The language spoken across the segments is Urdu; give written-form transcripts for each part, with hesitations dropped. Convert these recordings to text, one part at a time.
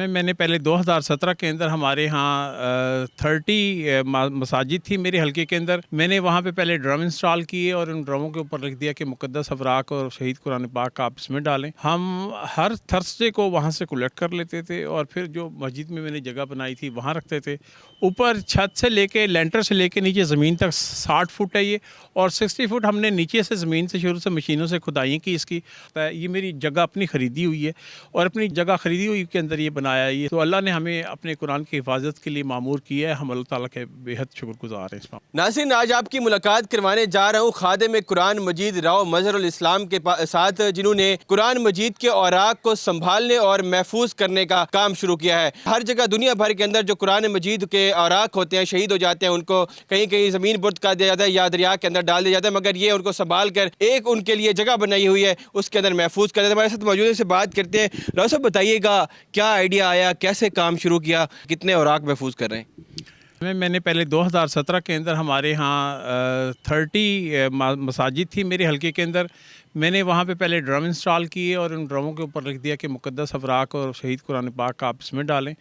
میں نے پہلے 2017 کے اندر ہمارے ہاں 30 مساجد تھی میرے حلقے کے اندر. میں نے وہاں پہ پہلے ڈرم انسٹال کیے اور ان ڈرموں کے اوپر لکھ دیا کہ مقدس اوراق اور شہید قرآن پاک کا آپ اس میں ڈالیں. ہم ہر تھرسڈے کو وہاں سے کلیکٹ کر لیتے تھے اور پھر جو مسجد میں نے جگہ بنائی تھی وہاں رکھتے تھے. اوپر چھت سے لے کے لینٹر سے لے کے نیچے زمین تک 60 فٹ ہے یہ, اور 60 فٹ ہم نے نیچے سے زمین سے شروع سے مشینوں سے کھدائی کی اس کی. یہ میری جگہ اپنی خریدی ہوئی ہے اور اپنی جگہ خریدی ہوئی کے اندر یہ بنایا ہے. یہ تو اللہ نے ہمیں اپنے قرآن کی حفاظت کے لیے مامور کیا ہے. ہم اللہ تعالیٰ کے بے حد شکر گزار ہیں اس پر. ناظرین, آج آپ کی ملاقات کروانے جا رہا ہوں خادم قرآن مجید راؤ مظہر الاسلام کے ساتھ, جنہوں نے قرآن مجید کے اوراق کو سنبھالنے اور محفوظ کرنے کا کام شروع کیا ہے. ہر جگہ دنیا بھر کے اندر جو قرآن مجید کے اوراق ہوتے ہیں, شہید ہو جاتے ہیں, ان کو کہیں کہیں زمین برد کر دیا جاتا ہے یا دریا کے اندر ڈال دیا جاتا ہے, مگر یہ ان کو سنبھال کر ایک ان کے لیے جگہ بنائی ہوئی ہے, اس کے اندر محفوظ کر دیتے ہیں. ہمارے ساتھ موجود سے بات کرتے ہیں. راؤ صاحب, بتائیے گا کیا آئیڈیا آیا, کیسے کام شروع کیا, کتنے اوراق محفوظ کر رہے ہیں؟ میں نے پہلے 2017 کے اندر ہمارے ہاں 30 مساجد تھی میرے حلقے کے اندر. میں نے وہاں پہ پہلے ڈرم انسٹال کیے اور ان ڈرموں کے اوپر لکھ دیا کہ مقدس اوراق اور شہید قرآن پاک کا آپ اس میں ڈالیں.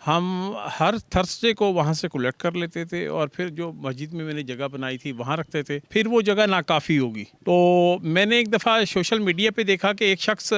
ہم ہر تھرسڈے کو وہاں سے کلیکٹ کر لیتے تھے اور پھر جو مسجد میں نے جگہ بنائی تھی وہاں رکھتے تھے. پھر وہ جگہ ناکافی ہوگی تو میں نے ایک دفعہ سوشل میڈیا پہ دیکھا کہ ایک شخص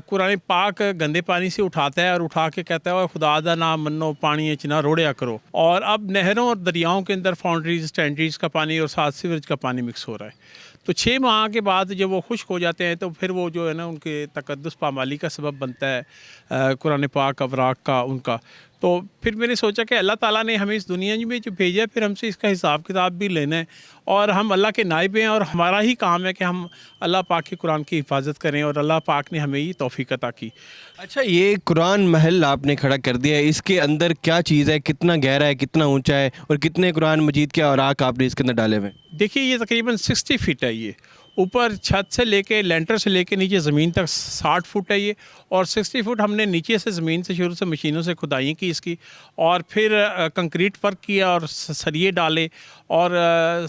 قرآن پاک گندے پانی سے اٹھاتا ہے اور اٹھا کے کہتا ہے خدا دا نام منو پانی اچنا روڑیا کرو. اور اب نہروں اور دریاؤں کے اندر فاؤنڈریز اسٹینڈریز کا پانی اور ساتھ سیوریج کا پانی مکس ہو رہا ہے. تو 6 ماہ کے بعد جب وہ خشک ہو جاتے ہیں تو پھر وہ جو ہے نا ان کے تقدس پامالی کا سبب بنتا ہے قرآن پاک اوراق کا ان کا. تو پھر میں نے سوچا کہ اللہ تعالیٰ نے ہمیں اس دنیا میں جو بھیجا ہے پھر ہم سے اس کا حساب کتاب بھی لینا ہے, اور ہم اللہ کے نائب ہیں اور ہمارا ہی کام ہے کہ ہم اللہ پاک کے قرآن کی حفاظت کریں, اور اللہ پاک نے ہمیں یہ توفیق عطا کی. اچھا, یہ قرآن محل آپ نے کھڑا کر دیا ہے, اس کے اندر کیا چیز ہے, کتنا گہرا ہے, کتنا اونچا ہے, اور کتنے قرآن مجید کے اوراق آپ نے اس کے اندر ڈالے ہوئے ہیں؟ دیکھیے یہ تقریباً 60 فٹ ہے. یہ اوپر چھت سے لے کے لینٹر سے لے کے نیچے زمین تک 60 فٹ ہے یہ, اور 60 فٹ ہم نے نیچے سے زمین سے شروع سے مشینوں سے کھدائی کی اس کی, اور پھر کنکریٹ ورک کیا اور سریے ڈالے, اور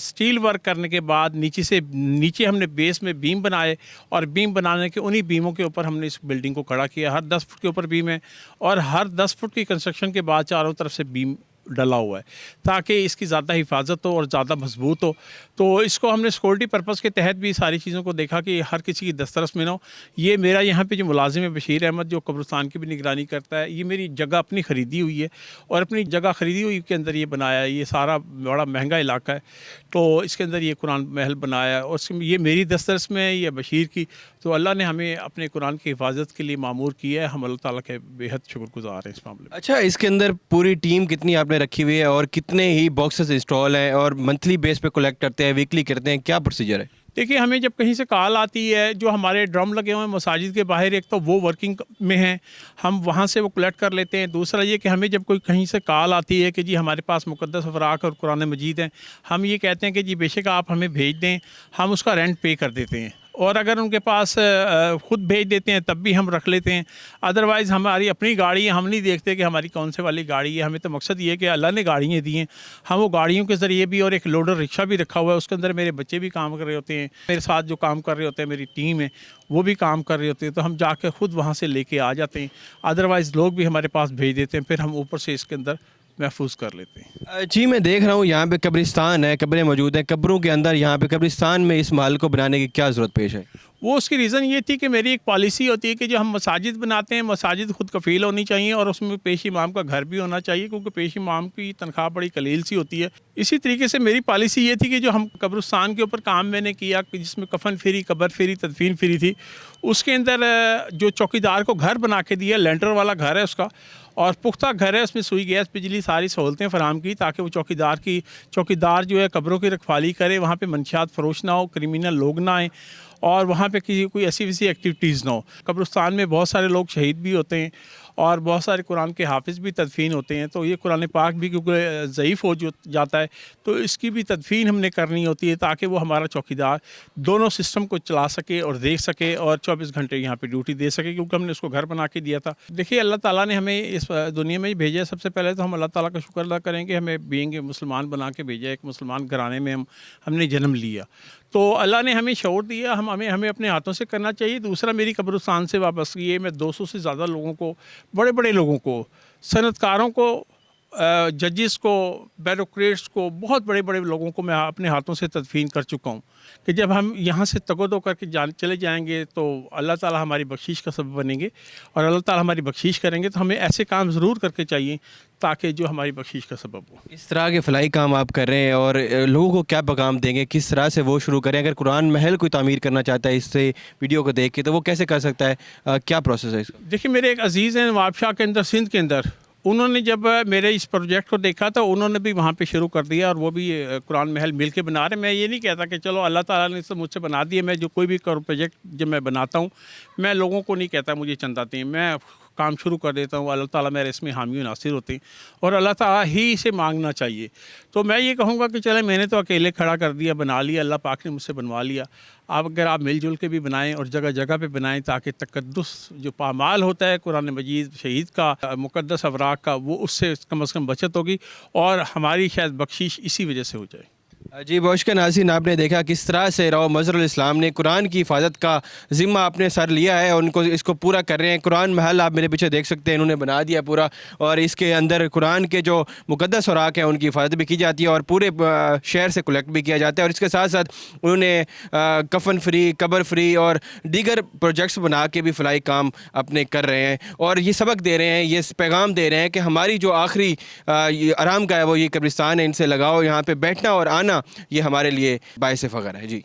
سٹیل ورک کرنے کے بعد نیچے ہم نے بیس میں بیم بنائے, اور بیم بنانے کے انہی بیموں کے اوپر ہم نے اس بلڈنگ کو کھڑا کیا. ہر 10 فٹ کے اوپر بیم ہے, اور ہر 10 فٹ کی کنسٹرکشن کے بعد چاروں طرف سے بیم ڈلا ہوا ہے تاکہ اس کی زیادہ حفاظت ہو اور زیادہ مضبوط ہو. تو اس کو ہم نے سیکورٹی پرپس کے تحت بھی ساری چیزوں کو دیکھا کہ ہر کسی کی دسترس میں نہ ہو. یہ میرا یہاں پہ جو ملازم ہے بشیر احمد, جو قبرستان کی بھی نگرانی کرتا ہے, یہ میری جگہ اپنی خریدی ہوئی ہے, اور اپنی جگہ خریدی ہوئی کے اندر یہ بنایا ہے. یہ سارا بڑا مہنگا علاقہ ہے تو اس کے اندر یہ قرآن محل بنایا ہے, اور یہ میری دسترس میں ہے, یہ بشیر کی. تو اللہ نے ہمیں اپنے قرآن کی حفاظت کے لیے مامور کیا ہے. ہم اللہ تعالیٰ کے بے حد شکر گزار ہیں اس معاملے میں. اچھا, اس کے اندر پوری ٹیم کتنی آپ نے رکھی ہوئی ہے, اور کتنے ہی باکسز انسٹال ہیں, اور منتھلی بیس پہ کلیکٹ کرتے ہیں, ویکلی کرتے ہیں, کیا پروسیجر ہے؟ دیکھیے ہمیں جب کہیں سے کال آتی ہے, جو ہمارے ڈرم لگے ہوئے ہیں مساجد کے باہر, ایک تو وہ ورکنگ میں ہیں, ہم وہاں سے وہ کلیکٹ کر لیتے ہیں. دوسرا یہ کہ ہمیں جب کوئی کہیں سے کال آتی ہے کہ جی ہمارے پاس مقدس اوراق اور قرآن مجید ہیں, ہم یہ کہتے ہیں کہ جی بے شک آپ ہمیں بھیج دیں, ہم اس کا رینٹ پے کر دیتے ہیں. اور اگر ان کے پاس خود بھیج دیتے ہیں تب بھی ہم رکھ لیتے ہیں. ادروائز ہماری اپنی گاڑی ہے, ہم نہیں دیکھتے کہ ہماری کون سے والی گاڑی ہے. ہمیں تو مقصد یہ ہے کہ اللہ نے گاڑیاں دی ہیں, ہم وہ گاڑیوں کے ذریعے بھی, اور ایک لوڈر رکشہ بھی رکھا ہوا ہے, اس کے اندر میرے بچے بھی کام کر رہے ہوتے ہیں, میرے ساتھ جو کام کر رہے ہوتے ہیں میری ٹیم ہے وہ بھی کام کر رہے ہوتے ہیں. تو ہم جا کے خود وہاں سے لے کے آ جاتے ہیں. ادروائز لوگ بھی ہمارے پاس بھیج دیتے ہیں, پھر ہم اوپر سے اس کے اندر محفوظ کر لیتے ہیں. جی, میں دیکھ رہا ہوں یہاں پہ قبرستان ہے, قبریں موجود ہیں, قبروں کے اندر یہاں پہ قبرستان میں اس محل کو بنانے کی کیا ضرورت پیش ہے؟ وہ اس کی ریزن یہ تھی کہ میری ایک پالیسی ہوتی ہے کہ جو ہم مساجد بناتے ہیں, مساجد خود کفیل ہونی چاہیے, اور اس میں پیش امام کا گھر بھی ہونا چاہیے, کیونکہ پیش امام کی تنخواہ بڑی قلیل سی ہوتی ہے. اسی طریقے سے میری پالیسی یہ تھی کہ جو ہم قبرستان کے اوپر کام میں نے کیا, جس میں کفن فری, قبر فری, تدفین فری تھی, اس کے اندر جو چوکیدار کو گھر بنا کے دیا, لینٹر والا گھر ہے اس کا, اور پختہ گھر ہے, اس میں سوئی گیس بجلی ساری سہولتیں فراہم کی تاکہ وہ چوکیدار جو ہے قبروں کی رکھوالی کرے, وہاں پہ منشیات فروش نہ ہو, کرمینل لوگ نہ آئیں, اور وہاں پہ کوئی ایسی ویسی ایکٹیویٹیز نہ ہو. قبرستان میں بہت سارے لوگ شہید بھی ہوتے ہیں اور بہت سارے قرآن کے حافظ بھی تدفین ہوتے ہیں. تو یہ قرآن پاک بھی کیونکہ ضعیف ہو جاتا ہے تو اس کی بھی تدفین ہم نے کرنی ہوتی ہے تاکہ وہ ہمارا چوکیدار دونوں سسٹم کو چلا سکے اور دیکھ سکے اور 24 گھنٹے یہاں پہ ڈیوٹی دے سکے, کیونکہ ہم نے اس کو گھر بنا کے دیا تھا. دیکھیے اللہ تعالیٰ نے ہمیں اس دنیا میں ہی بھیجا ہے. سب سے پہلے تو ہم اللہ تعالیٰ کا شکر ادا کریں کہ ہمیں بینگ مسلمان بنا کے بھیجا, ایک مسلمان گھرانے میں ہم نے جنم لیا. تو اللہ نے ہمیں شعور دیا، ہمیں اپنے ہاتھوں سے کرنا چاہیے۔ دوسرا میری قبرستان سے وابستگی ہے، میں 200 سے زیادہ لوگوں کو، بڑے بڑے لوگوں کو، صنعت کاروں کو، ججز کو، بیوروکریٹس کو، بہت بڑے بڑے لوگوں کو میں اپنے ہاتھوں سے تدفین کر چکا ہوں کہ جب ہم یہاں سے تگودو کر کے چلے جائیں گے تو اللہ تعالیٰ ہماری بخشش کا سبب بنیں گے، اور اللہ تعالیٰ ہماری بخشش کریں گے تو ہمیں ایسے کام ضرور کر کے چاہیے تاکہ جو ہماری بخشش کا سبب ہو۔ اس طرح کے فلاحی کام آپ کر رہے ہیں اور لوگوں کو کیا پیغام دیں گے، کس طرح سے وہ شروع کریں؟ اگر قرآن محل کوئی تعمیر کرنا چاہتا ہے اس سے ویڈیو کو دیکھ کے تو وہ کیسے کر سکتا ہے، کیا پروسیس ہے اس کا؟ دیکھیے میرے ایک عزیز ہیں نواب شاہ کے اندر، سندھ کے اندر، انہوں نے جب میرے اس پروجیکٹ کو دیکھا تو انہوں نے بھی وہاں پہ شروع کر دیا، اور وہ بھی قرآن محل مل کے بنا رہے ہیں۔ میں یہ نہیں کہتا کہ چلو اللہ تعالیٰ نے مجھ سے بنا دیا، میں جو کوئی بھی پروجیکٹ جب میں بناتا ہوں میں لوگوں کو نہیں کہتا مجھے چند آتے ہیں، میں کام شروع کر دیتا ہوں، اللہ تعالیٰ میرے اس میں حامی و ناصر ہوتے ہیں، اور اللہ تعالیٰ ہی سے مانگنا چاہیے۔ تو میں یہ کہوں گا کہ چلے میں نے تو اکیلے کھڑا کر دیا، بنا لیا، اللہ پاک نے مجھ سے بنوا لیا، اب اگر آپ مل جل کے بھی بنائیں اور جگہ جگہ پہ بنائیں تاکہ تقدس جو پامال ہوتا ہے قرآن مجید شہید کا، مقدس اوراق کا، وہ اس سے کم از کم بچت ہوگی، اور ہماری شاید بخشش اسی وجہ سے ہو جائے۔ جی بہت شکریہ ناظرین، آپ نے دیکھا کس طرح سے راؤ مظہر الاسلام نے قرآن کی حفاظت کا ذمہ اپنے سر لیا ہے، ان کو اس کو پورا کر رہے ہیں۔ قرآن محل آپ میرے پیچھے دیکھ سکتے ہیں، انہوں نے بنا دیا پورا، اور اس کے اندر قرآن کے جو مقدس اوراق ہیں ان کی حفاظت بھی کی جاتی ہے اور پورے شہر سے کلیکٹ بھی کیا جاتا ہے، اور اس کے ساتھ ساتھ انہوں نے کفن فری، قبر فری اور دیگر پروجیکٹس بنا کے بھی فلاحی کام اپنے کر رہے ہیں، اور یہ سبق دے رہے ہیں، یہ پیغام دے رہے ہیں کہ ہماری جو آخری آرام گاہ ہے وہ یہ قبرستان ہے، ان سے لگاؤ، یہاں پہ بیٹھنا اور آنا یہ ہمارے لیے باعث فخر ہے۔ جی